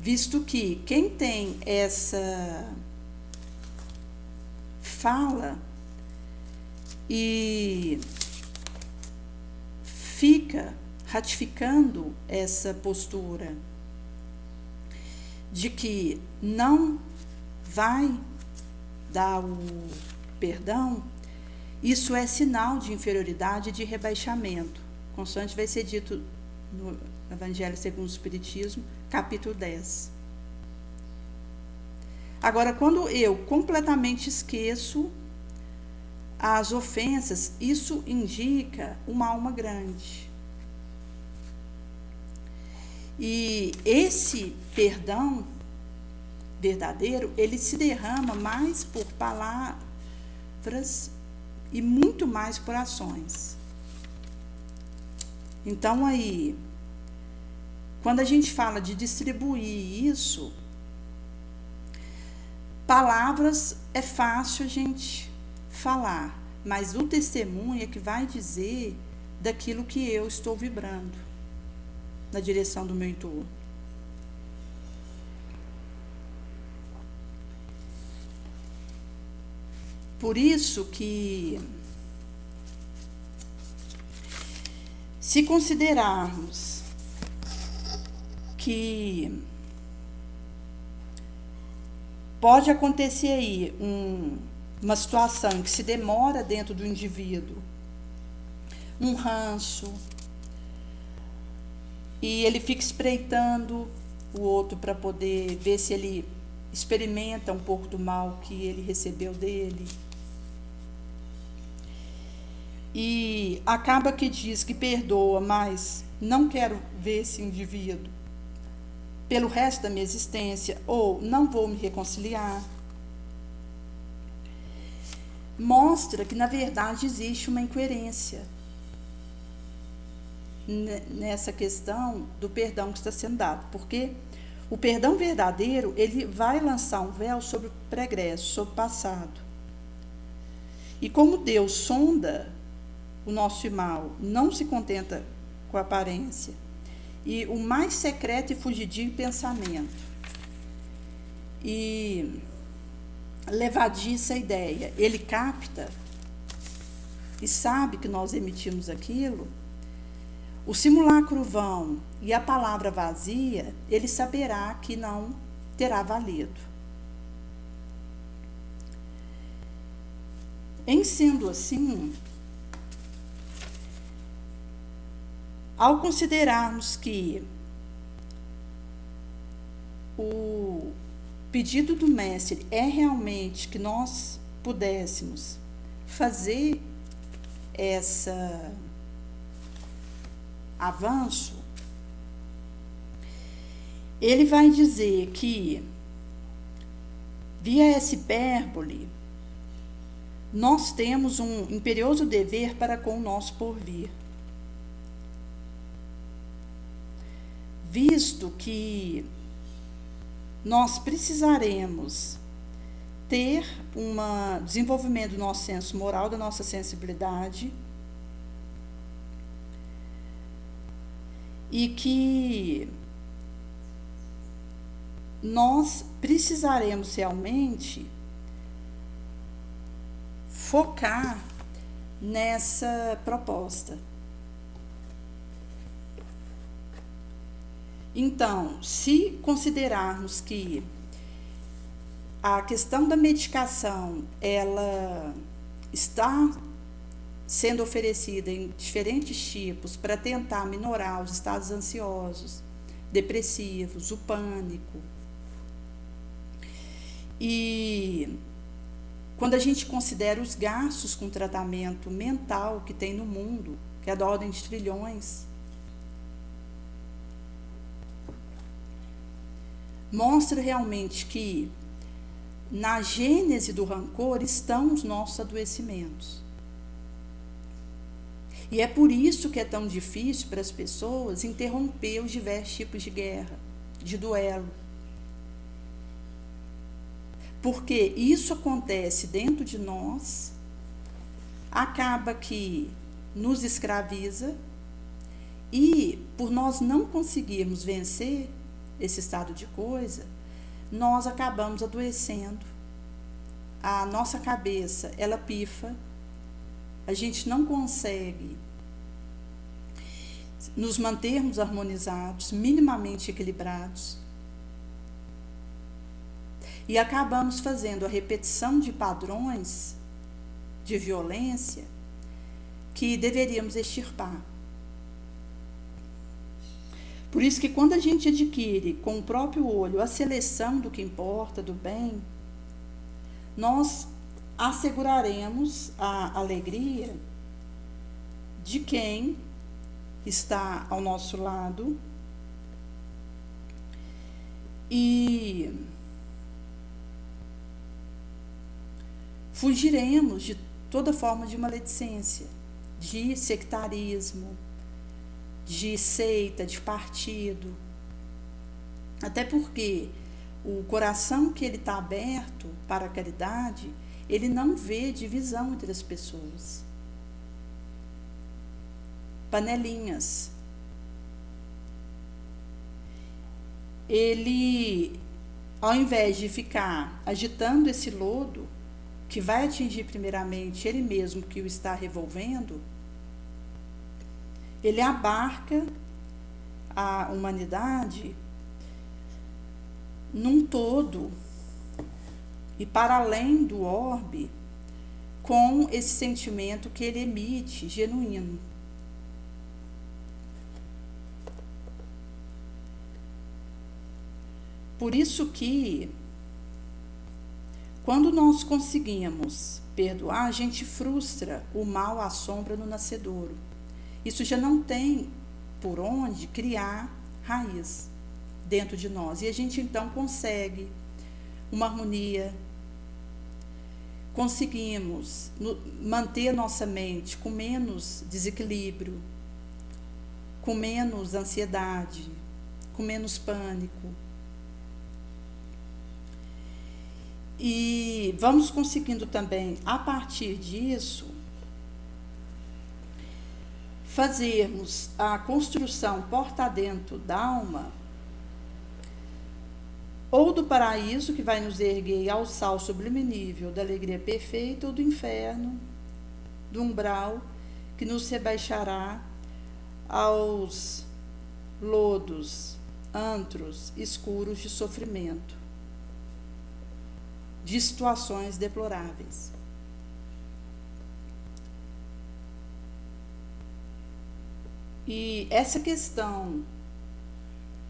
visto que quem tem essa fala e fica ratificando essa postura de que não vai dar o perdão, isso é sinal de inferioridade e de rebaixamento, consoante vai ser dito no Evangelho segundo o Espiritismo, capítulo 10. Agora, quando eu completamente esqueço as ofensas, isso indica uma alma grande. E esse perdão verdadeiro, ele se derrama mais por palavras e muito mais por ações. Então, aí, quando a gente fala de distribuir isso, palavras é fácil a gente falar, mas o testemunho é que vai dizer daquilo que eu estou vibrando na direção do meu entorno. Por isso que, se considerarmos que pode acontecer aí uma situação que se demora dentro do indivíduo, um ranço, e ele fica espreitando o outro para poder ver se ele experimenta um pouco do mal que ele recebeu dele. E acaba que diz que perdoa, mas não quero ver esse indivíduo pelo resto da minha existência, ou não vou me reconciliar. Mostra que, na verdade, existe uma incoerência nessa questão do perdão que está sendo dado, porque o perdão verdadeiro, ele vai lançar um véu sobre o pregresso, sobre o passado. E como Deus sonda o nosso mal, não se contenta com a aparência, e o mais secreto e fugidio pensamento, e levadiça a ideia, ele capta e sabe que nós emitimos aquilo, o simulacro vão e a palavra vazia, ele saberá que não terá valido. Em sendo assim, ao considerarmos que o pedido do Mestre é realmente que nós pudéssemos fazer essa avanço, ele vai dizer que, via essa hipérbole, nós temos um imperioso dever para com o nosso porvir. Visto que nós precisaremos ter um desenvolvimento do nosso senso moral, da nossa sensibilidade, e que nós precisaremos realmente focar nessa proposta. Então, se considerarmos que a questão da medicação, ela está sendo oferecida em diferentes tipos para tentar minorar os estados ansiosos, depressivos, o pânico. E quando a gente considera os gastos com tratamento mental que tem no mundo, que é da ordem de trilhões, mostra realmente que na gênese do rancor estão os nossos adoecimentos. E é por isso que é tão difícil para as pessoas interromper os diversos tipos de guerra, de duelo. Porque isso acontece dentro de nós, acaba que nos escraviza, e por nós não conseguirmos vencer, esse estado de coisa, nós acabamos adoecendo. A nossa cabeça, ela pifa, a gente não consegue nos mantermos harmonizados, minimamente equilibrados, e acabamos fazendo a repetição de padrões de violência que deveríamos extirpar. Por isso que quando a gente adquire com o próprio olho a seleção do que importa, do bem, nós asseguraremos a alegria de quem está ao nosso lado e fugiremos de toda forma de maledicência, de sectarismo, de seita, de partido. Até porque o coração que ele está aberto para a caridade, ele não vê divisão entre as pessoas. Panelinhas. Ele, ao invés de ficar agitando esse lodo, que vai atingir primeiramente ele mesmo que o está revolvendo, ele abarca a humanidade num todo e para além do orbe, com esse sentimento que ele emite, genuíno. Por isso que, quando nós conseguimos perdoar, a gente frustra o mal à sombra no nascedouro. Isso já não tem por onde criar raiz dentro de nós. E a gente então consegue uma harmonia, conseguimos manter nossa mente com menos desequilíbrio, com menos ansiedade, com menos pânico. E vamos conseguindo também, a partir disso, fazermos a construção porta dentro da alma, ou do paraíso, que vai nos erguer e alçar o sublime nível da alegria perfeita, ou do inferno, do umbral, que nos rebaixará aos lodos, antros escuros de sofrimento, de situações deploráveis. E essa questão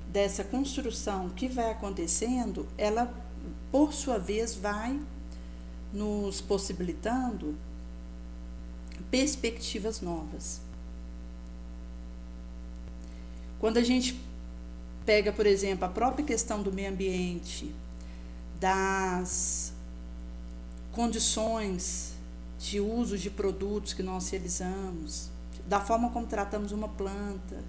dessa construção que vai acontecendo, ela, por sua vez, vai nos possibilitando perspectivas novas. Quando a gente pega, por exemplo, a própria questão do meio ambiente, das condições de uso de produtos que nós realizamos, da forma como tratamos uma planta,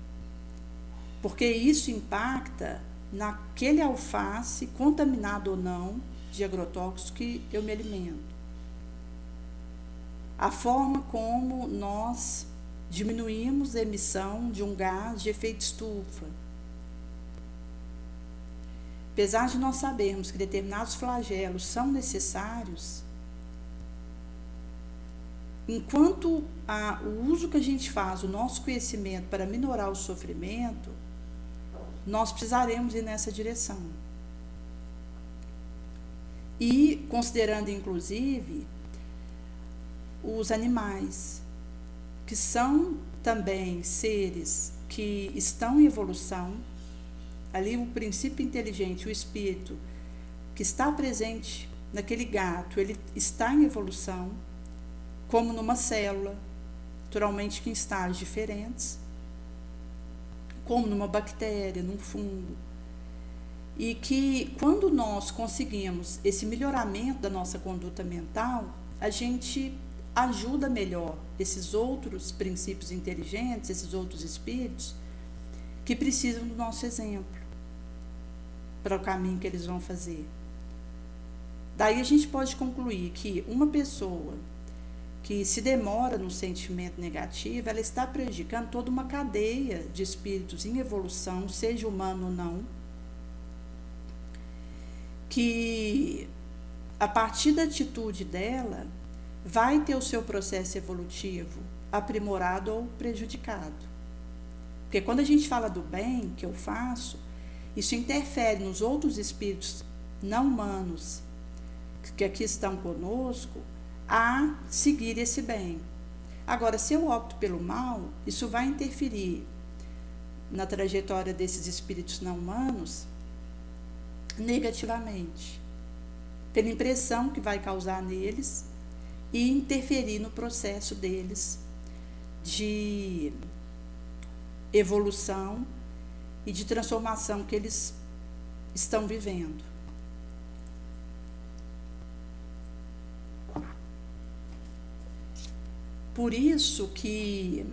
porque isso impacta naquele alface, contaminado ou não, de agrotóxicos que eu me alimento. A forma como nós diminuímos a emissão de um gás de efeito estufa. Apesar de nós sabermos que determinados flagelos são necessários, enquanto o uso que a gente faz, o nosso conhecimento para minorar o sofrimento, nós precisaremos ir nessa direção. E considerando, inclusive, os animais, que são também seres que estão em evolução, ali o princípio inteligente, o espírito, que está presente naquele gato, ele está em evolução, como numa célula, naturalmente que em estágios diferentes, como numa bactéria, num fungo. E que quando nós conseguimos esse melhoramento da nossa conduta mental, a gente ajuda melhor esses outros princípios inteligentes, esses outros espíritos, que precisam do nosso exemplo para o caminho que eles vão fazer. Daí a gente pode concluir que uma pessoa que se demora no sentimento negativo, ela está prejudicando toda uma cadeia de espíritos em evolução, seja humano ou não, que a partir da atitude dela vai ter o seu processo evolutivo aprimorado ou prejudicado. Porque quando a gente fala do bem que eu faço, isso interfere nos outros espíritos não humanos que aqui estão conosco a seguir esse bem. Agora, se eu opto pelo mal, isso vai interferir na trajetória desses espíritos não humanos negativamente, pela impressão que vai causar neles e interferir no processo deles de evolução e de transformação que eles estão vivendo. Por isso que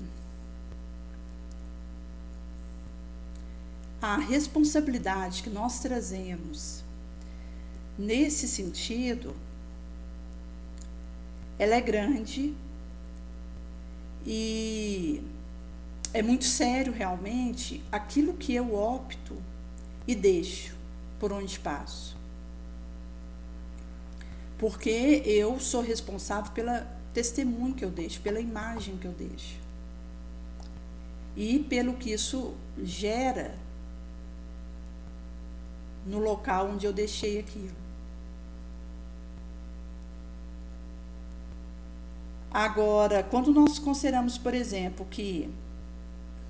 a responsabilidade que nós trazemos nesse sentido, ela é grande e é muito sério realmente aquilo que eu opto e deixo por onde passo. Porque eu sou responsável pelo testemunho que eu deixo, pela imagem que eu deixo. E pelo que isso gera no local onde eu deixei aquilo. Agora, quando nós consideramos, por exemplo, que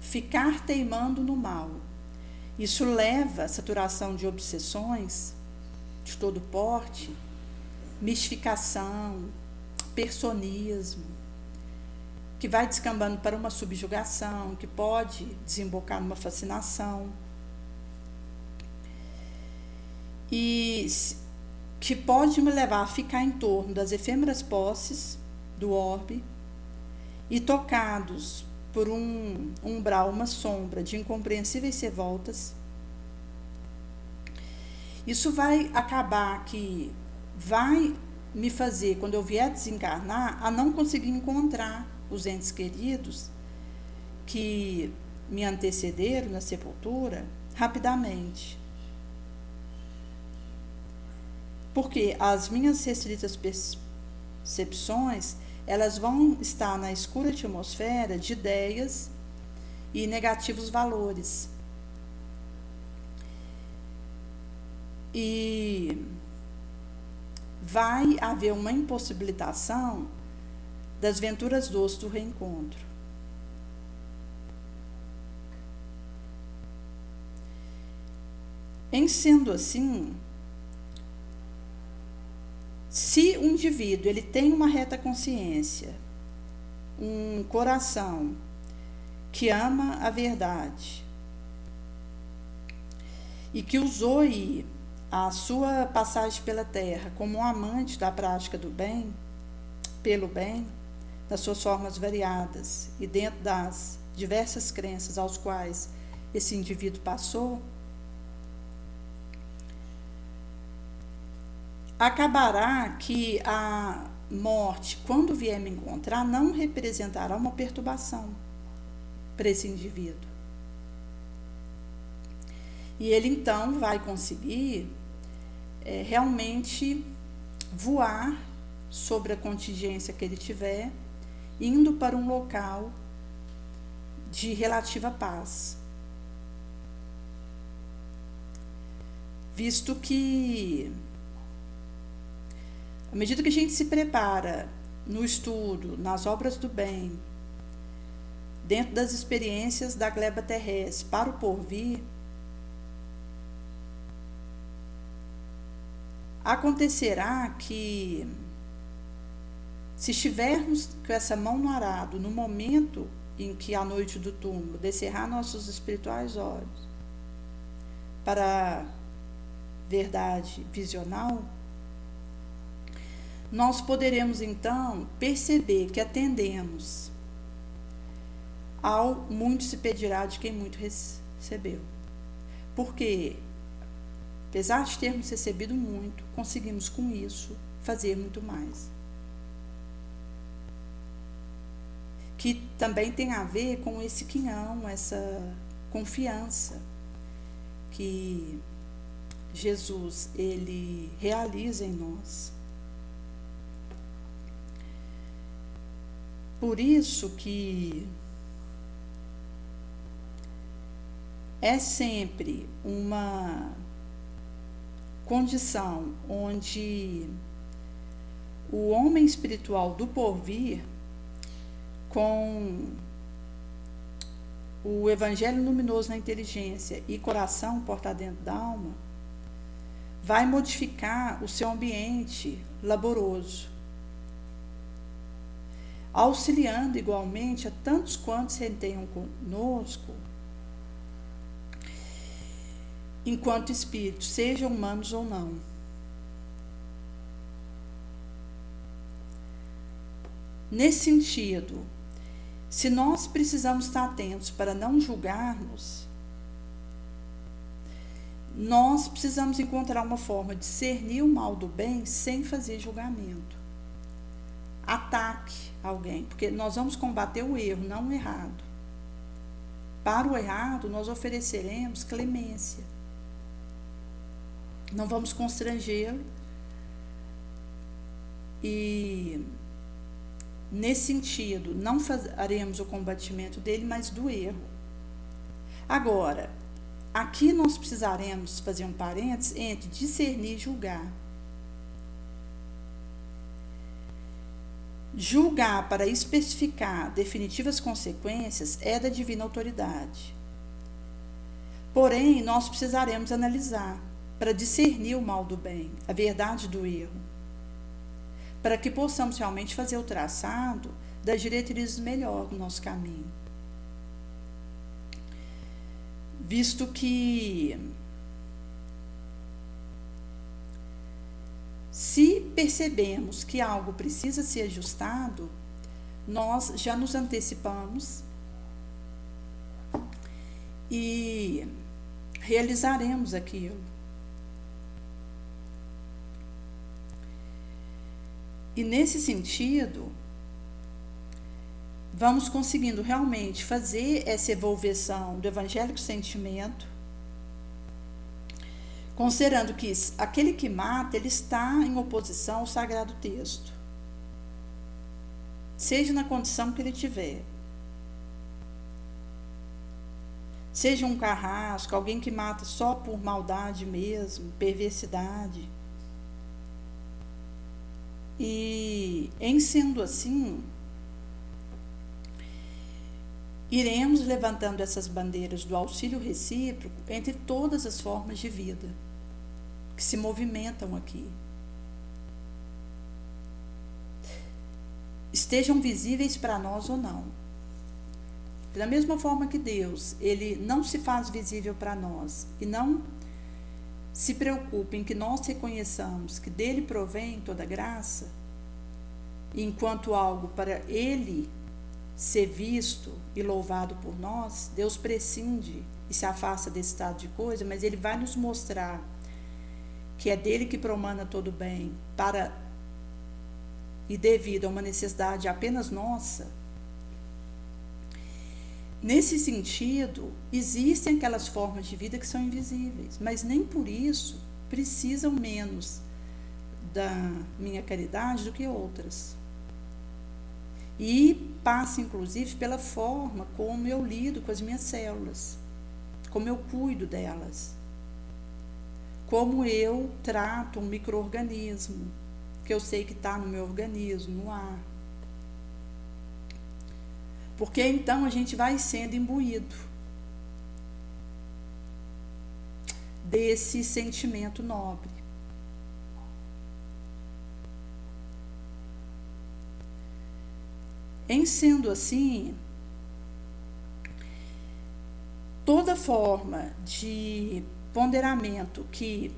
ficar teimando no mal, isso leva à saturação de obsessões de todo porte, mistificação, personismo, que vai descambando para uma subjugação, que pode desembocar numa fascinação, e que pode me levar a ficar em torno das efêmeras posses do orbe e tocados por um umbral, uma sombra de incompreensíveis revoltas. Isso vai acabar que vai me fazer, quando eu vier desencarnar, a não conseguir encontrar os entes queridos que me antecederam na sepultura rapidamente. Porque as minhas restritas percepções, elas vão estar na escura atmosfera de ideias e negativos valores. E vai haver uma impossibilitação das venturas doces do reencontro. Em sendo assim, se o indivíduo ele tem uma reta consciência, um coração que ama a verdade e que usou a sua passagem pela Terra como um amante da prática do bem, pelo bem, das suas formas variadas e dentro das diversas crenças aos quais esse indivíduo passou, acabará que a morte, quando vier me encontrar, não representará uma perturbação para esse indivíduo. E ele então vai conseguir realmente voar sobre a contingência que ele tiver, indo para um local de relativa paz. Visto que, à medida que a gente se prepara no estudo, nas obras do bem, dentro das experiências da gleba terrestre para o porvir, acontecerá que, se estivermos com essa mão no arado, no momento em que a noite do túmulo descerrar nossos espirituais olhos para a verdade visional, nós poderemos então perceber que atendemos ao muito se pedirá de quem muito recebeu. Porque, apesar de termos recebido muito, conseguimos com isso fazer muito mais. Que também tem a ver com esse quinhão, essa confiança que Jesus, ele realiza em nós. Por isso que é sempre uma condição onde o homem espiritual do porvir, com o evangelho luminoso na inteligência e coração portado dentro da alma, vai modificar o seu ambiente laboroso, auxiliando igualmente a tantos quantos retêm conosco, enquanto espíritos, sejam humanos ou não. Nesse sentido, se nós precisamos estar atentos para não julgarmos, nós precisamos encontrar uma forma de discernir o mal do bem sem fazer julgamento. Ataque alguém, porque nós vamos combater o erro, não o errado. Para o errado, nós ofereceremos clemência. Não vamos constrangê-lo e, nesse sentido, não faremos o combatimento dele, mas do erro. Agora, aqui nós precisaremos fazer um parênteses entre discernir e julgar. Julgar para especificar definitivas consequências é da divina autoridade. Porém, nós precisaremos analisar para discernir o mal do bem, a verdade do erro, para que possamos realmente fazer o traçado das diretrizes melhor do nosso caminho. Visto que, se percebemos que algo precisa ser ajustado, nós já nos antecipamos e realizaremos aquilo. E nesse sentido, vamos conseguindo realmente fazer essa evolução do evangélico sentimento, considerando que aquele que mata, ele está em oposição ao sagrado texto, seja na condição que ele tiver. Seja um carrasco, alguém que mata só por maldade mesmo, perversidade. E, em sendo assim, iremos levantando essas bandeiras do auxílio recíproco entre todas as formas de vida que se movimentam aqui. Estejam visíveis para nós ou não. Da mesma forma que Deus, ele não se faz visível para nós e não se preocupe em que nós reconheçamos que dele provém toda graça, enquanto algo para ele ser visto e louvado por nós, Deus prescinde e se afasta desse estado de coisa, mas ele vai nos mostrar que é dele que promana todo bem para e devido a uma necessidade apenas nossa. Nesse sentido, existem aquelas formas de vida que são invisíveis, mas nem por isso precisam menos da minha caridade do que outras. E passa, inclusive, pela forma como eu lido com as minhas células, como eu cuido delas, como eu trato um micro-organismo, que eu sei que está no meu organismo, no ar. Porque então a gente vai sendo imbuído desse sentimento nobre. Em sendo assim, toda forma de ponderamento que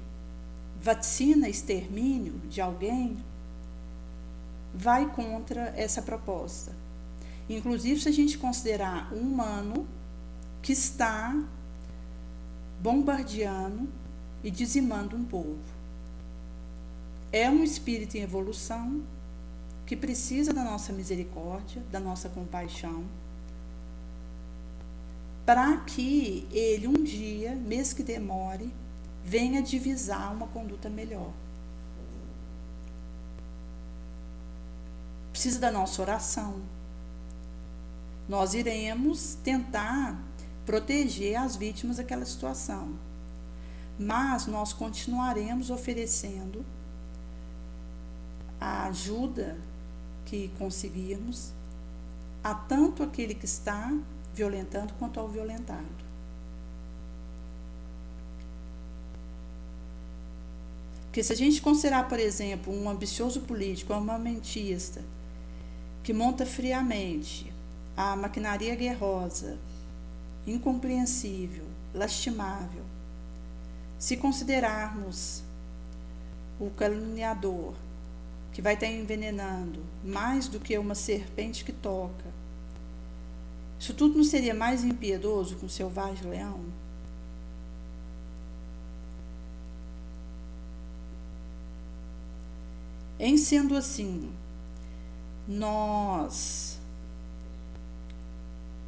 vaticina extermínio de alguém vai contra essa proposta. Inclusive, se a gente considerar um humano que está bombardeando e dizimando um povo. É um espírito em evolução que precisa da nossa misericórdia, da nossa compaixão, para que ele um dia, mesmo que demore, venha divisar uma conduta melhor. Precisa da nossa oração. Nós iremos tentar proteger as vítimas daquela situação, mas nós continuaremos oferecendo a ajuda que conseguirmos a tanto aquele que está violentando quanto ao violentado. Porque se a gente considerar, por exemplo, um ambicioso político, um armamentista, que monta friamente a maquinaria guerrosa, incompreensível, lastimável, se considerarmos o caluniador, que vai estar envenenando mais do que uma serpente que toca, isso tudo não seria mais impiedoso que um selvagem leão? Em sendo assim, nós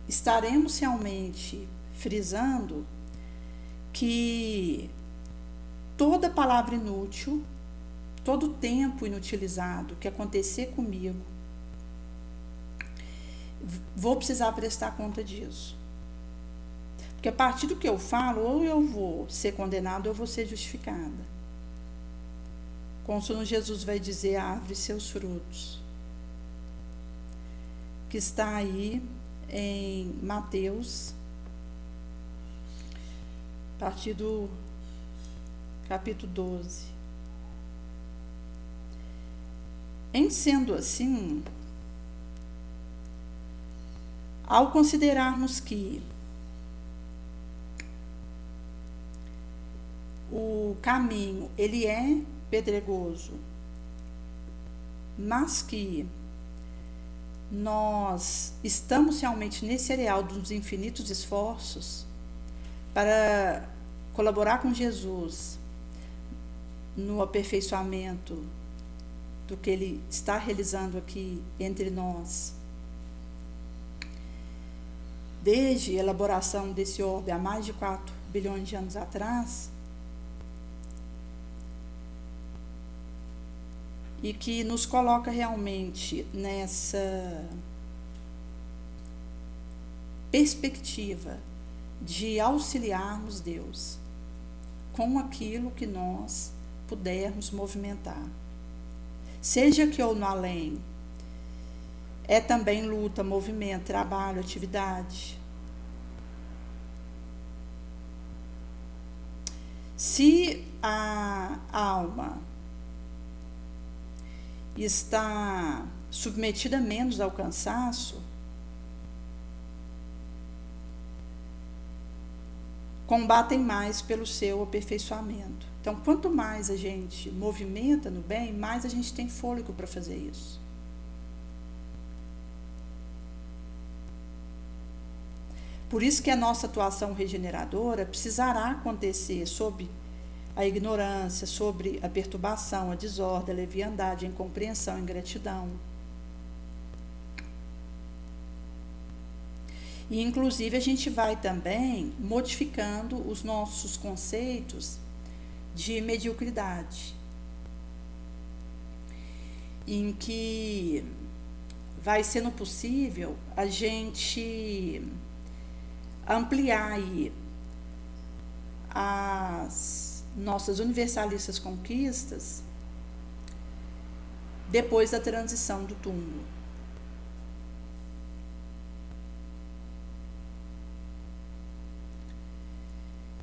estaremos realmente frisando que toda palavra inútil, todo tempo inutilizado que acontecer comigo, vou precisar prestar conta disso. Porque a partir do que eu falo, ou eu vou ser condenado ou eu vou ser justificada. Conforme Jesus vai dizer, a árvore seus frutos, que está aí em Mateus, a partir do capítulo 12. Em sendo assim, ao considerarmos que o caminho, ele é pedregoso, mas que nós estamos realmente nesse areal dos infinitos esforços para colaborar com Jesus no aperfeiçoamento do que Ele está realizando aqui entre nós. Desde a elaboração desse orbe há mais de 4 bilhões de anos atrás, e que nos coloca realmente nessa perspectiva de auxiliarmos Deus com aquilo que nós pudermos movimentar. Seja aqui ou no além, é também luta, movimento, trabalho, atividade. Se a alma está submetida menos ao cansaço, combatem mais pelo seu aperfeiçoamento. Então, quanto mais a gente movimenta no bem, mais a gente tem fôlego para fazer isso. Por isso que a nossa atuação regeneradora precisará acontecer sob a ignorância, sobre a perturbação, a desordem, a leviandade, a incompreensão, a ingratidão. E, inclusive, a gente vai também modificando os nossos conceitos de mediocridade, em que vai sendo possível a gente ampliar aí as nossas universalistas conquistas depois da transição do túmulo.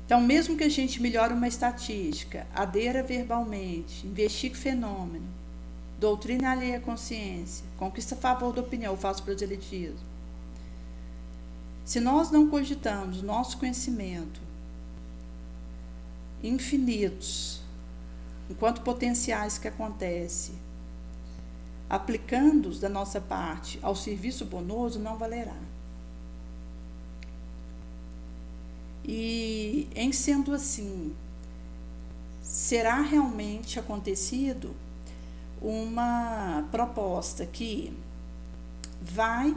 Então, mesmo que a gente melhore uma estatística, adera verbalmente, investigue fenômeno, doutrina alheia à consciência, conquista a favor da opinião, o falso proselitismo, se nós não cogitamos nosso conhecimento infinitos, enquanto potenciais que acontece, aplicando-os da nossa parte ao serviço bonoso, não valerá. E, em sendo assim, será realmente acontecido uma proposta que vai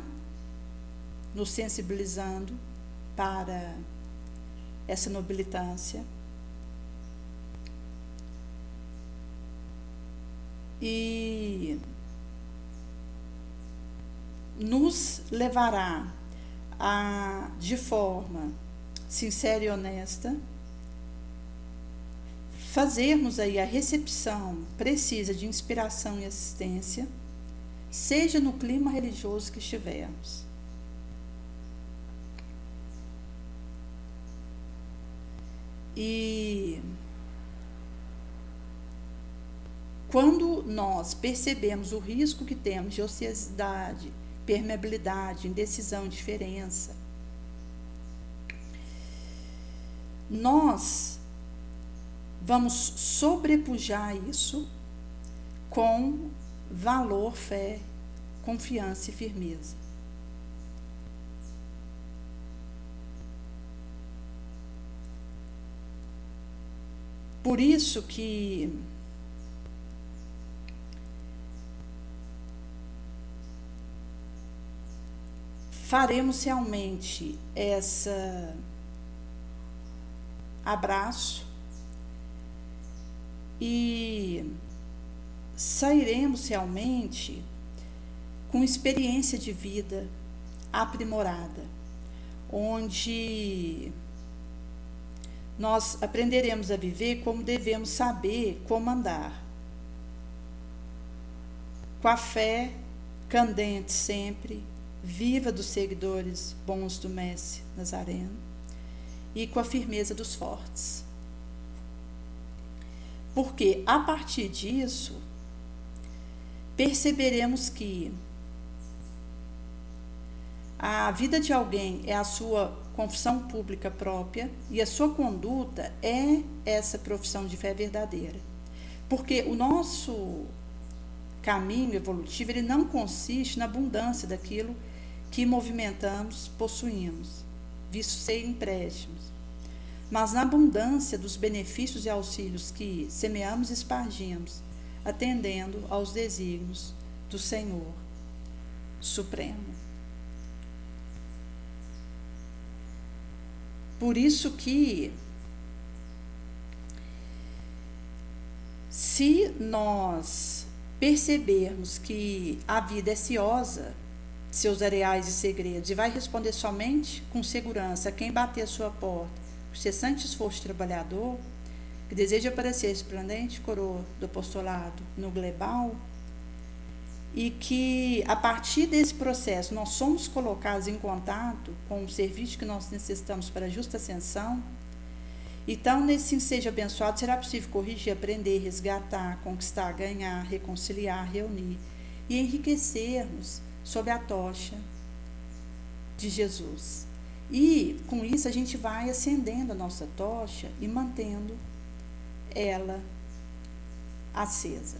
nos sensibilizando para essa nobilitância, e nos levará a, de forma sincera e honesta, fazermos aí a recepção precisa de inspiração e assistência, seja no clima religioso que estivermos. E quando nós percebemos o risco que temos de ociosidade, permeabilidade, indecisão, indiferença, nós vamos sobrepujar isso com valor, fé, confiança e firmeza. Por isso que faremos realmente essa abraço e sairemos realmente com experiência de vida aprimorada, onde nós aprenderemos a viver como devemos saber como andar, com a fé candente sempre, viva dos seguidores bons do Mestre Nazareno e com a firmeza dos fortes. Porque a partir disso, perceberemos que a vida de alguém é a sua confissão pública própria e a sua conduta é essa profissão de fé verdadeira. Porque o nosso caminho evolutivo, ele não consiste na abundância daquilo que movimentamos, possuímos, visto ser empréstimos, mas na abundância dos benefícios e auxílios que semeamos e espargimos, atendendo aos desígnios do Senhor Supremo. Por isso que, se nós percebermos que a vida é ciosa, seus areais e segredos, e vai responder somente com segurança a quem bater a sua porta, o cessante esforço trabalhador, que deseja aparecer resplandente coroa do apostolado no global, e que a partir desse processo nós somos colocados em contato com o serviço que nós necessitamos para a justa ascensão. Então, nesse sim seja abençoado, será possível corrigir, aprender, resgatar, conquistar, ganhar, reconciliar, reunir e enriquecermos sob a tocha de Jesus. E com isso a gente vai acendendo a nossa tocha e mantendo ela acesa.